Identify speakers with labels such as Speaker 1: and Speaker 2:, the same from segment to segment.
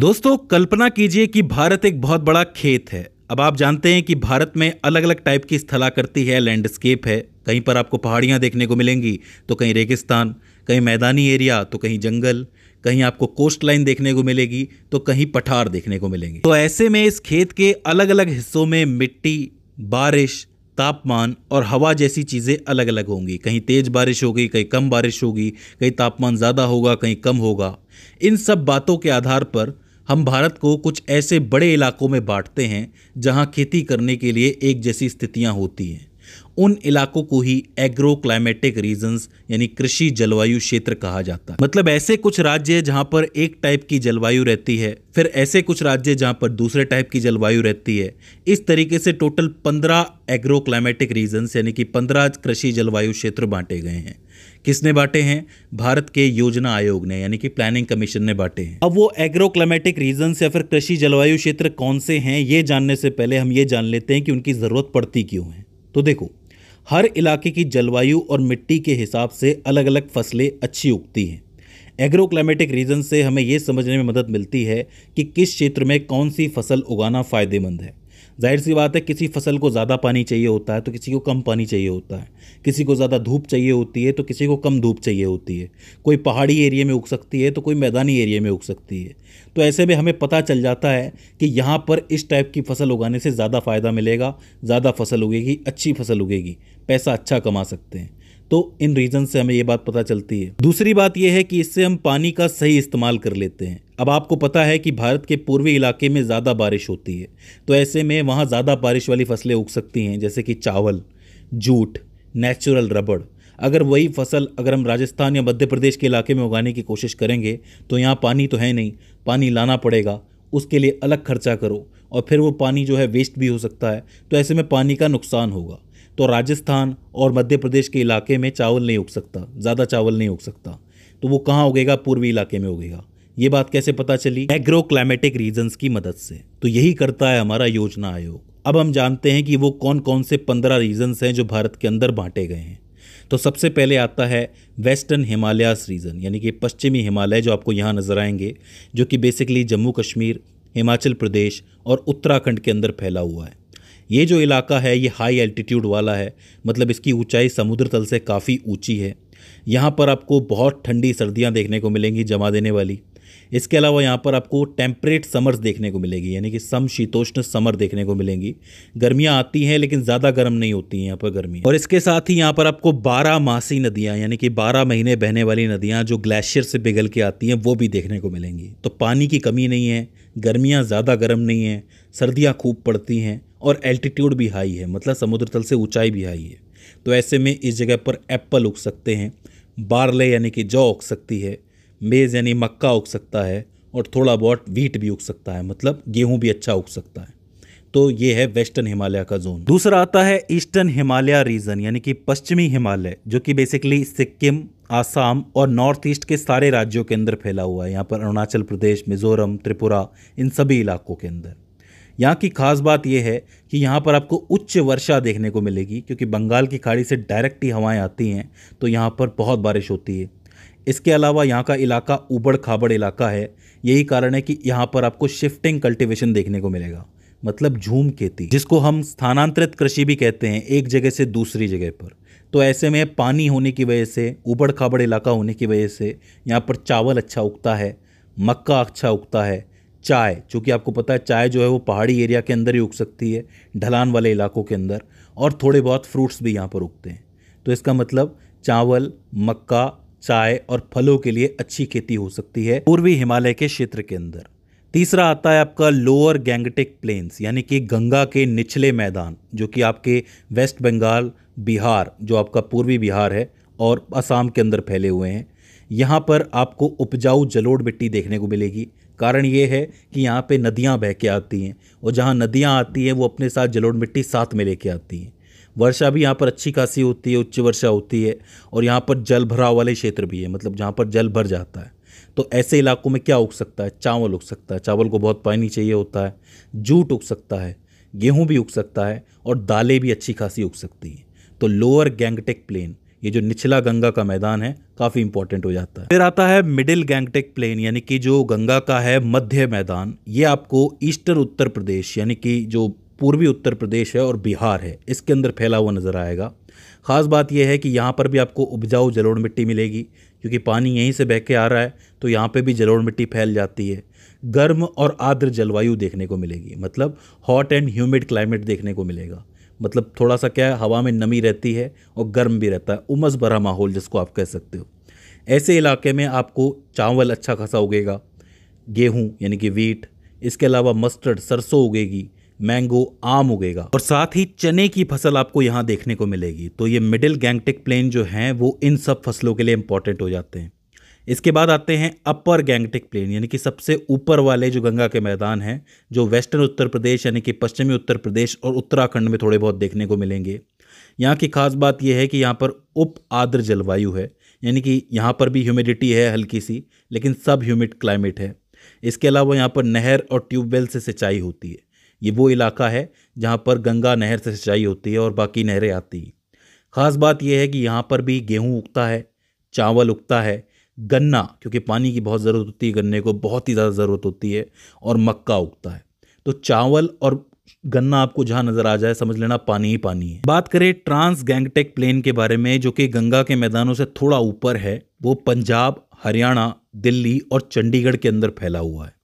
Speaker 1: दोस्तों, कल्पना कीजिए कि भारत एक बहुत बड़ा खेत है। अब आप जानते हैं कि भारत में अलग अलग टाइप की स्थलाकृति है, लैंडस्केप है। कहीं पर आपको पहाड़ियाँ देखने को मिलेंगी तो कहीं रेगिस्तान, कहीं मैदानी एरिया तो कहीं जंगल, कहीं आपको कोस्ट लाइन देखने को मिलेगी तो कहीं पठार देखने को मिलेंगे। तो ऐसे में इस खेत के अलग अलग हिस्सों में मिट्टी, बारिश, तापमान और हवा जैसी चीज़ें अलग अलग होंगी। कहीं तेज बारिश होगी, कहीं कम बारिश होगी, कहीं तापमान ज़्यादा होगा, कहीं कम होगा। इन सब बातों के आधार पर हम भारत को कुछ ऐसे बड़े इलाकों में बांटते हैं जहां खेती करने के लिए एक जैसी स्थितियां होती हैं। उन इलाकों को ही एग्रो क्लाइमेटिक रीजन्स यानी कृषि जलवायु क्षेत्र कहा जाता है। मतलब ऐसे कुछ राज्य जहां पर एक टाइप की जलवायु रहती है, फिर ऐसे कुछ राज्य जहां पर दूसरे टाइप की जलवायु रहती है। इस तरीके से टोटल 15 एग्रो क्लाइमेटिक रीजन्स यानी कि 15 कृषि जलवायु क्षेत्र बांटे गए हैं। किसने बांटे हैं? भारत के योजना आयोग ने यानी कि प्लानिंग कमीशन ने बांटे हैं। अब वो एग्रो क्लाइमेटिक रीजन्स या फिर कृषि जलवायु क्षेत्र कौन से हैं, ये जानने से पहले हम ये जान लेते हैं कि उनकी ज़रूरत पड़ती क्यों है। तो देखो, हर इलाके की जलवायु और मिट्टी के हिसाब से अलग अलग फसलें अच्छी उगती हैं। एग्रो क्लाइमेटिक रीजन से हमें यह समझने में मदद मिलती है कि किस क्षेत्र में कौन सी फसल उगाना फ़ायदेमंद है। जाहिर सी बात है, किसी फसल को ज़्यादा पानी चाहिए होता है तो किसी को कम पानी चाहिए होता है। किसी को ज़्यादा धूप चाहिए होती है तो किसी को कम धूप चाहिए होती है। कोई पहाड़ी एरिया में उग सकती है तो कोई मैदानी एरिया में उग सकती है। तो ऐसे में हमें पता चल जाता है कि यहाँ पर इस टाइप की फसल उगाने से ज़्यादा फ़ायदा मिलेगा, ज़्यादा फसल उगेगी, अच्छी फसल उगेगी, पैसा अच्छा कमा सकते हैं। तो इन रीजन से हमें ये बात पता चलती है। दूसरी बात यह है कि इससे हम पानी का सही इस्तेमाल कर लेते हैं। अब आपको पता है कि भारत के पूर्वी इलाके में ज़्यादा बारिश होती है, तो ऐसे में वहाँ ज़्यादा बारिश वाली फसलें उग सकती हैं, जैसे कि चावल, जूट, नेचुरल रबड़। अगर वही फसल अगर हम राजस्थान या मध्य प्रदेश के इलाके में उगाने की कोशिश करेंगे तो यहाँ पानी तो है नहीं, पानी लाना पड़ेगा, उसके लिए अलग खर्चा करो और फिर वो पानी जो है वेस्ट भी हो सकता है। तो ऐसे में पानी का नुकसान होगा। तो राजस्थान और मध्य प्रदेश के इलाके में चावल नहीं उग सकता, ज़्यादा चावल नहीं उग सकता। तो वो कहाँ उगेगा? पूर्वी इलाके में उगेगा। ये बात कैसे पता चली? एग्रो क्लाइमेटिक रीजन्स की मदद से। तो यही करता है हमारा योजना आयोग। अब हम जानते हैं कि वो कौन कौन से 15 रीजन्स हैं जो भारत के अंदर बांटे गए हैं। तो सबसे पहले आता है वेस्टर्न हिमालयास रीजन यानी कि पश्चिमी हिमालय, जो आपको यहाँ नजर आएंगे, जो कि बेसिकली जम्मू कश्मीर, हिमाचल प्रदेश और उत्तराखंड के अंदर फैला हुआ है। ये जो इलाका है ये हाई एल्टीट्यूड वाला है, मतलब इसकी ऊंचाई समुद्र तल से काफ़ी ऊंची है। यहाँ पर आपको बहुत ठंडी सर्दियाँ देखने को मिलेंगी, जमा देने वाली। इसके अलावा यहाँ पर आपको टेम्परेट समर्स देखने को मिलेगी यानी कि समशीतोष्ण समर देखने को मिलेंगी। गर्मियाँ आती हैं लेकिन ज़्यादा गर्म नहीं होती हैं यहाँ पर गर्मी। और इसके साथ ही यहाँ पर आपको 12 मासी नदियाँ यानी कि 12 महीने बहने वाली नदियाँ जो ग्लेशियर से पिघल के आती हैं वो भी देखने को मिलेंगी। तो पानी की कमी नहीं है, गर्मियाँ ज़्यादा गर्म नहीं है, सर्दियाँ खूब पड़ती हैं और एल्टीट्यूड भी हाई है, मतलब समुद्र तल से ऊंचाई भी हाई है। तो ऐसे में इस जगह पर एप्पल उग सकते हैं, बारले यानी कि जौ उग सकती है, मेज़ यानी मक्का उग सकता है और थोड़ा बहुत व्हीट भी उग सकता है, मतलब गेहूं भी अच्छा उग सकता है। तो ये है वेस्टर्न हिमालय का जोन। दूसरा आता है ईस्टर्न हिमालय रीजन यानी कि पश्चिमी हिमालय, जो कि बेसिकली सिक्किम, आसाम और नॉर्थ ईस्ट के सारे राज्यों के अंदर फैला हुआ है। यहाँ पर अरुणाचल प्रदेश, मिजोरम, त्रिपुरा, इन सभी इलाकों के अंदर। यहाँ की खास बात यह है कि यहाँ पर आपको उच्च वर्षा देखने को मिलेगी, क्योंकि बंगाल की खाड़ी से डायरेक्ट ही हवाएं आती हैं, तो यहाँ पर बहुत बारिश होती है। इसके अलावा यहाँ का इलाका ऊबड़ खाबड़ इलाका है। यही कारण है कि यहाँ पर आपको शिफ्टिंग कल्टीवेशन देखने को मिलेगा, मतलब झूम खेती, जिसको हम स्थानांतरित कृषि भी कहते हैं, एक जगह से दूसरी जगह पर। तो ऐसे में पानी होने की वजह से, ऊबड़ खाबड़ इलाका होने की वजह से यहाँ पर चावल अच्छा उगता है, मक्का अच्छा उगता है, चाय, चूँकि आपको पता है चाय जो है वो पहाड़ी एरिया के अंदर ही उग सकती है, ढलान वाले इलाकों के अंदर, और थोड़े बहुत फ्रूट्स भी यहाँ पर उगते हैं। तो इसका मतलब चावल, मक्का, चाय और फलों के लिए अच्छी खेती हो सकती है पूर्वी हिमालय के क्षेत्र के अंदर। तीसरा आता है आपका लोअर गैंगटिक प्लेन्स यानी कि गंगा के निचले मैदान, जो कि आपके वेस्ट बंगाल, बिहार, जो आपका पूर्वी बिहार है, और असम के अंदर फैले हुए हैं। यहाँ पर आपको उपजाऊ जलोढ़ मिट्टी देखने को मिलेगी। कारण ये है कि यहाँ पे नदियाँ बह के आती हैं, और जहाँ नदियाँ आती हैं वो अपने साथ जलोढ़ मिट्टी साथ में लेके आती हैं। वर्षा भी यहाँ पर अच्छी खासी होती है, उच्च वर्षा होती है, और यहाँ पर जल भराव वाले क्षेत्र भी है, मतलब जहाँ पर जल भर जाता है। तो ऐसे इलाकों में क्या उग सकता है? चावल उग सकता है, चावल को बहुत पानी चाहिए होता है। जूट उग सकता है, गेहूँ भी उग सकता है, और दालें भी अच्छी खासी उग सकती हैं। तो लोअर गैंगटिक प्लेन ये जो निचला गंगा का मैदान है काफ़ी इंपॉर्टेंट हो जाता है। फिर आता है मिडिल गैंगटेक प्लेन, यानी कि जो गंगा का है मध्य मैदान। ये आपको ईस्टर्न उत्तर प्रदेश यानी कि जो पूर्वी उत्तर प्रदेश है और बिहार है इसके अंदर फैला हुआ नज़र आएगा। ख़ास बात यह है कि यहाँ पर भी आपको उपजाऊ जलोढ़ मिट्टी मिलेगी, क्योंकि पानी यहीं से बह के आ रहा है तो यहाँ पे भी जलोढ़ मिट्टी फैल जाती है। गर्म और आर्द्र जलवायु देखने को मिलेगी, मतलब हॉट एंड ह्यूमिड क्लाइमेट देखने को मिलेगा। मतलब थोड़ा सा क्या है, हवा में नमी रहती है और गर्म भी रहता है, उमस भरा माहौल जिसको आप कह सकते हो। ऐसे इलाके में आपको चावल अच्छा खासा उगेगा, गेहूँ यानी कि वीट, इसके अलावा मस्टर्ड सरसों उगेगी, मैंगो आम उगेगा और साथ ही चने की फसल आपको यहाँ देखने को मिलेगी। तो ये मिडिल गैंगटेक प्लेन जो हैं वो इन सब फसलों के लिए इंपॉर्टेंट हो जाते हैं। इसके बाद आते हैं अपर गैंगटेक प्लेन, यानी कि सबसे ऊपर वाले जो गंगा के मैदान हैं, जो वेस्टर्न उत्तर प्रदेश यानी कि पश्चिमी उत्तर प्रदेश और उत्तराखंड में थोड़े बहुत देखने को मिलेंगे। यहाँ की खास बात यह है कि यहाँ पर उप आर्द्र जलवायु है, यानी कि यहाँ पर भी ह्यूमिडिटी है हल्की सी, लेकिन सब ह्यूमिड क्लाइमेट है। इसके अलावा यहाँ पर नहर और ट्यूबवेल से सिंचाई होती है। ये वो इलाका है जहाँ पर गंगा नहर से सिंचाई होती है और बाकी नहरें आती हैं। ख़ास बात यह है कि यहाँ पर भी गेहूँ उगता है, चावल उगता है, गन्ना, क्योंकि पानी की बहुत ज़रूरत होती है, गन्ने को बहुत ही ज़्यादा ज़रूरत होती है, और मक्का उगता है। तो चावल और गन्ना आपको जहाँ नज़र आ जाए समझ लेना पानी ही पानी है। बात करें ट्रांस गैंगटेक प्लेन के बारे में, जो कि गंगा के मैदानों से थोड़ा ऊपर है, वो पंजाब, हरियाणा, दिल्ली और चंडीगढ़ के अंदर फैला हुआ है।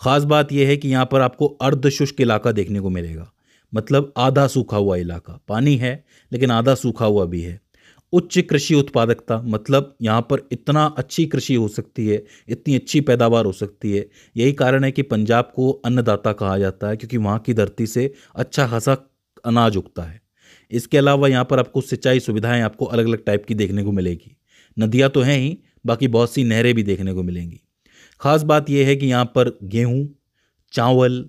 Speaker 1: ख़ास बात यह है कि यहाँ पर आपको अर्धशुष्क इलाका देखने को मिलेगा, मतलब आधा सूखा हुआ इलाका, पानी है लेकिन आधा सूखा हुआ भी है। उच्च कृषि उत्पादकता, मतलब यहाँ पर इतना अच्छी कृषि हो सकती है, इतनी अच्छी पैदावार हो सकती है। यही कारण है कि पंजाब को अन्नदाता कहा जाता है, क्योंकि वहाँ की धरती से अच्छा खासा अनाज उगता है। इसके अलावा यहाँ पर आपको सिंचाई सुविधाएं आपको अलग अलग टाइप की देखने को मिलेगी। नदियाँ तो हैं ही, बाकी बहुत सी नहरें भी देखने को मिलेंगी। ख़ास बात यह है कि यहाँ पर गेहूँ, चावल,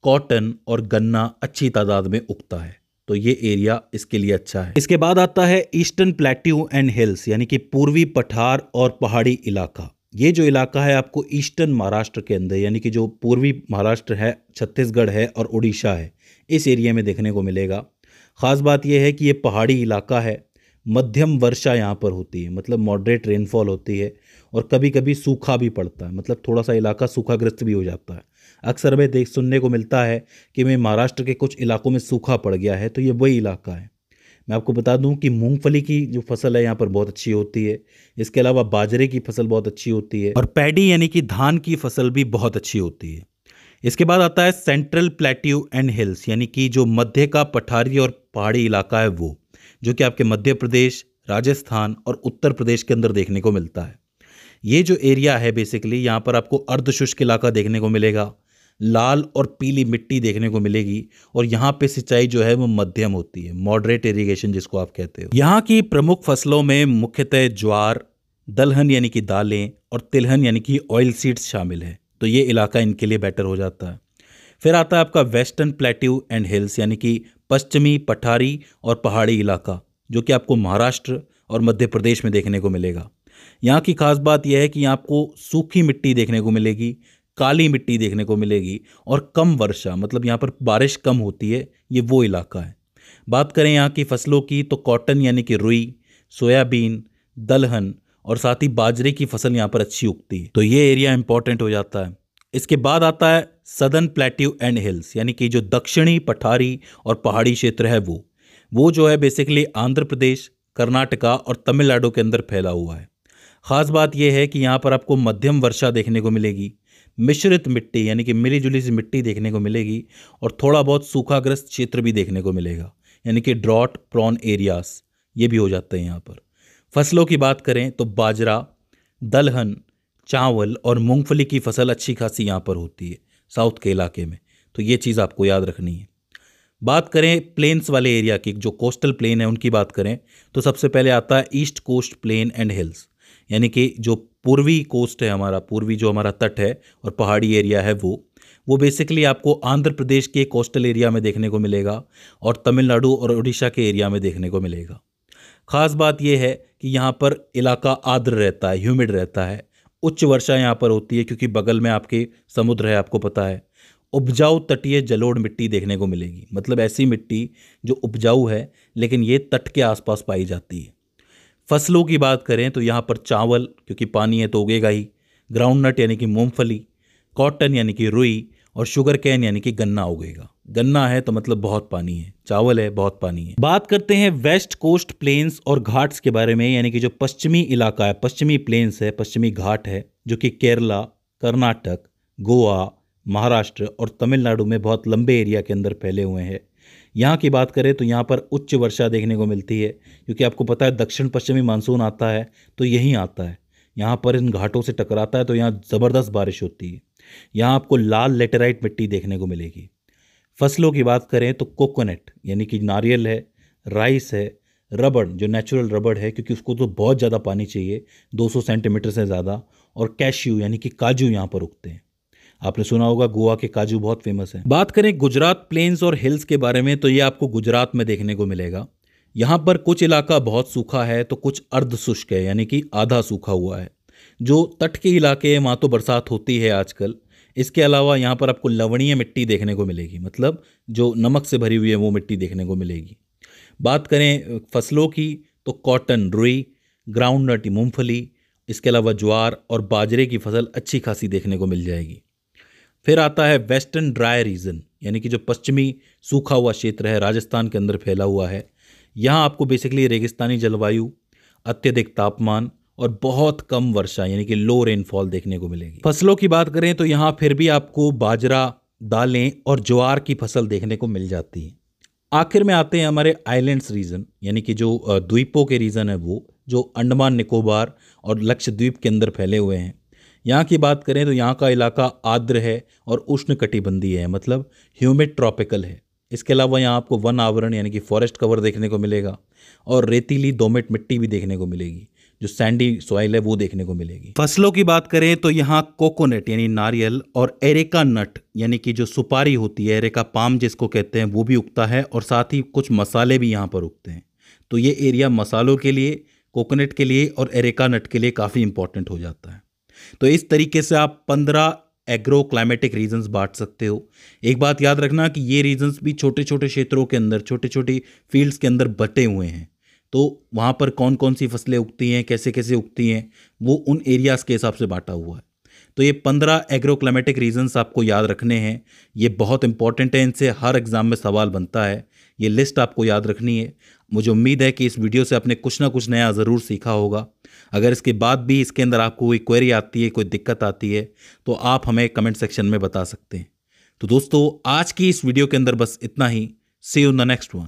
Speaker 1: कॉटन और गन्ना अच्छी तादाद में उगता है, तो ये एरिया इसके लिए अच्छा है। इसके बाद आता है ईस्टर्न प्लेट्यू एंड हिल्स, यानी कि पूर्वी पठार और पहाड़ी इलाका। ये जो इलाका है आपको ईस्टर्न महाराष्ट्र के अंदर, यानी कि जो पूर्वी महाराष्ट्र है, छत्तीसगढ़ है और उड़ीसा है, इस एरिया में देखने को मिलेगा। ख़ास बात यह है कि ये पहाड़ी इलाका है, मध्यम वर्षा यहाँ पर होती है, मतलब मॉडरेट रेनफॉल होती है, और कभी कभी सूखा भी पड़ता है, मतलब थोड़ा सा इलाका सूखाग्रस्त भी हो जाता है। अक्सर हमें सुनने को मिलता है कि मैं महाराष्ट्र के कुछ इलाकों में सूखा पड़ गया है, तो ये वही इलाका है। मैं आपको बता दूं कि मूंगफली की जो फसल है यहाँ पर बहुत अच्छी होती है। इसके अलावा बाजरे की फसल बहुत अच्छी होती है, और पैडी यानी कि धान की फसल भी बहुत अच्छी होती है। इसके बाद आता है सेंट्रल प्लेट्यू एंड हिल्स, यानी कि जो मध्य का पठारी और पहाड़ी इलाका है वो, जो कि आपके मध्य प्रदेश, राजस्थान और उत्तर प्रदेश के अंदर देखने को मिलता है। ये जो एरिया है बेसिकली, यहाँ पर आपको अर्धशुष्क इलाका देखने को मिलेगा, लाल और पीली मिट्टी देखने को मिलेगी, और यहाँ पे सिंचाई जो है वो मध्यम होती है, मॉडरेट इरिगेशन जिसको आप कहते हो। यहाँ की प्रमुख फसलों में मुख्यतः ज्वार, दलहन यानी कि दालें, और तिलहन यानी कि ऑयल सीड्स शामिल है, तो ये इलाका इनके लिए बेटर हो जाता है। फिर आता है आपका वेस्टर्न प्लेट्यू एंड हिल्स, यानी कि पश्चिमी पठारी और पहाड़ी इलाका, जो कि आपको महाराष्ट्र और मध्य प्रदेश में देखने को मिलेगा। यहाँ की खास बात यह है कि यहाँ आपको सूखी मिट्टी देखने को मिलेगी, काली मिट्टी देखने को मिलेगी, और कम वर्षा, मतलब यहाँ पर बारिश कम होती है, ये वो इलाका है। बात करें यहाँ की फसलों की, तो कॉटन यानी कि रुई, सोयाबीन, दलहन और साथ ही बाजरे की फसल यहाँ पर अच्छी उगती है, तो ये एरिया इंपॉर्टेंट हो जाता है। इसके बाद आता है सदर्न प्लेट्यू एंड हिल्स, यानी कि जो दक्षिणी पठारी और पहाड़ी क्षेत्र है वो जो है बेसिकली आंध्र प्रदेश, कर्नाटका और तमिलनाडु के अंदर फैला हुआ है। ख़ास बात यह है कि यहाँ पर आपको मध्यम वर्षा देखने को मिलेगी, मिश्रित मिट्टी यानी कि मिली जुली सी मिट्टी देखने को मिलेगी, और थोड़ा बहुत सूखाग्रस्त क्षेत्र भी देखने को मिलेगा, यानी कि ड्रॉट प्रॉन एरियाज ये भी हो जाते हैं यहाँ पर। फसलों की बात करें तो बाजरा, दलहन, चावल और मूंगफली की फसल अच्छी खासी यहाँ पर होती है साउथ के इलाके में, तो ये चीज़ आपको याद रखनी है। बात करें प्लेन्स वाले एरिया की, जो कोस्टल प्लेन है उनकी बात करें, तो सबसे पहले आता है east coast plain and hills, यानी कि जो पूर्वी कोस्ट है हमारा, पूर्वी जो हमारा तट है और पहाड़ी एरिया है वो बेसिकली आपको आंध्र प्रदेश के कोस्टल एरिया में देखने को मिलेगा, और तमिलनाडु और उड़ीसा के एरिया में देखने को मिलेगा। ख़ास बात यह है कि यहाँ पर इलाका आर्द्र रहता है, ह्यूमिड रहता है, उच्च वर्षा यहाँ पर होती है क्योंकि बगल में आपके समुद्र है, आपको पता है। उपजाऊ तटीय जलोढ़ मिट्टी देखने को मिलेगी, मतलब ऐसी मिट्टी जो उपजाऊ है लेकिन ये तट के आसपास पाई जाती है। फसलों की बात करें तो यहाँ पर चावल, क्योंकि पानी है तो उगेगा ही, ग्राउंडनट यानी कि मूंगफली, कॉटन यानी कि रुई, और शुगर कैन यानी कि गन्ना उगेगा। गन्ना है तो मतलब बहुत पानी है, चावल है बहुत पानी है। बात करते हैं वेस्ट कोस्ट प्लेन्स और घाट्स के बारे में, यानी कि जो पश्चिमी इलाका है, पश्चिमी प्लेन्स है, पश्चिमी घाट है, जो कि केरला, कर्नाटक, गोवा, महाराष्ट्र और तमिलनाडु में बहुत लंबे एरिया के अंदर फैले हुए हैं। यहाँ की बात करें तो यहाँ पर उच्च वर्षा देखने को मिलती है, क्योंकि आपको पता है दक्षिण पश्चिमी मानसून आता है तो यहीं आता है, यहाँ पर इन घाटों से टकराता है तो यहाँ ज़बरदस्त बारिश होती है। यहाँ आपको लाल लेटेराइट मिट्टी देखने को मिलेगी। फसलों की बात करें तो कोकोनट यानी कि नारियल है, राइस है, रबड़ जो नेचुरल रबड़ है क्योंकि उसको तो बहुत ज़्यादा पानी चाहिए, 200 सेंटीमीटर से ज़्यादा, और कैश्यू यानी कि काजू यहाँ पर उगते हैं। आपने सुना होगा गोवा के काजू बहुत फेमस हैं। बात करें गुजरात प्लेन्स और हिल्स के बारे में तो ये आपको गुजरात में देखने को मिलेगा। यहाँ पर कुछ इलाका बहुत सूखा है तो कुछ अर्ध शुष्क है, यानी कि आधा सूखा हुआ है। जो तट के इलाके हैं वहाँ तो बरसात होती है आजकल। इसके अलावा यहाँ पर आपको लवणीय मिट्टी देखने को मिलेगी, मतलब जो नमक से भरी हुई है वो मिट्टी देखने को मिलेगी। बात करें फसलों की तो कॉटन, रुई, ग्राउंडनट मूंगफली, इसके अलावा ज्वार और बाजरे की फसल अच्छी खासी देखने को मिल जाएगी। फिर आता है वेस्टर्न ड्राई रीजन, यानी कि जो पश्चिमी सूखा हुआ क्षेत्र है, राजस्थान के अंदर फैला हुआ है। यहाँ आपको बेसिकली रेगिस्तानी जलवायु, अत्यधिक तापमान और बहुत कम वर्षा यानी कि लो रेनफॉल देखने को मिलेगी। फसलों की बात करें तो यहाँ फिर भी आपको बाजरा, दालें और ज्वार की फसल देखने को मिल जाती है। आखिर में आते हैं हमारे आइलैंड्स रीजन, यानी कि जो द्वीपों के रीजन है वो, जो अंडमान निकोबार और लक्षद्वीप के अंदर फैले हुए हैं। यहाँ की बात करें तो यहाँ का इलाका आर्द्र है और उष्णकटिबंधीय है, मतलब ह्यूमिड ट्रॉपिकल है। इसके अलावा यहाँ आपको वन आवरण यानी कि फॉरेस्ट कवर देखने को मिलेगा और रेतीली दोमट मिट्टी भी देखने को मिलेगी, जो सैंडी सॉइल है वो देखने को मिलेगी। फसलों की बात करें तो यहाँ कोकोनट यानी नारियल और एरेका नट यानी कि जो सुपारी होती है, एरेका पाम जिसको कहते हैं, वो भी उगता है, और साथ ही कुछ मसाले भी यहाँ पर उगते हैं। तो ये एरिया मसालों के लिए, कोकोनट के लिए और एरेका नट के लिए काफ़ी इंपॉर्टेंट हो जाता है। तो इस तरीके से आप 15 एग्रो क्लाइमेटिक रीजन्स बांट सकते हो। एक बात याद रखना कि ये रीजन्स भी छोटे छोटे क्षेत्रों के अंदर, छोटे छोटी फील्ड्स के अंदर बटे हुए हैं। तो वहाँ पर कौन कौन सी फसलें उगती हैं, कैसे कैसे उगती हैं, वो उन एरियाज़ के हिसाब से बांटा हुआ है। तो ये 15 एग्रो क्लाइमेटिक रीजन्स आपको याद रखने हैं। ये बहुत इंपॉर्टेंट है, इनसे हर एग्ज़ाम में सवाल बनता है। ये लिस्ट आपको याद रखनी है। मुझे उम्मीद है कि इस वीडियो से आपने कुछ ना कुछ नया ज़रूर सीखा होगा। अगर इसके बाद भी इसके अंदर आपको कोई क्वेरी आती है, कोई दिक्कत आती है, तो आप हमें कमेंट सेक्शन में बता सकते हैं। तो दोस्तों आज की इस वीडियो के अंदर बस इतना ही। See you in the next one.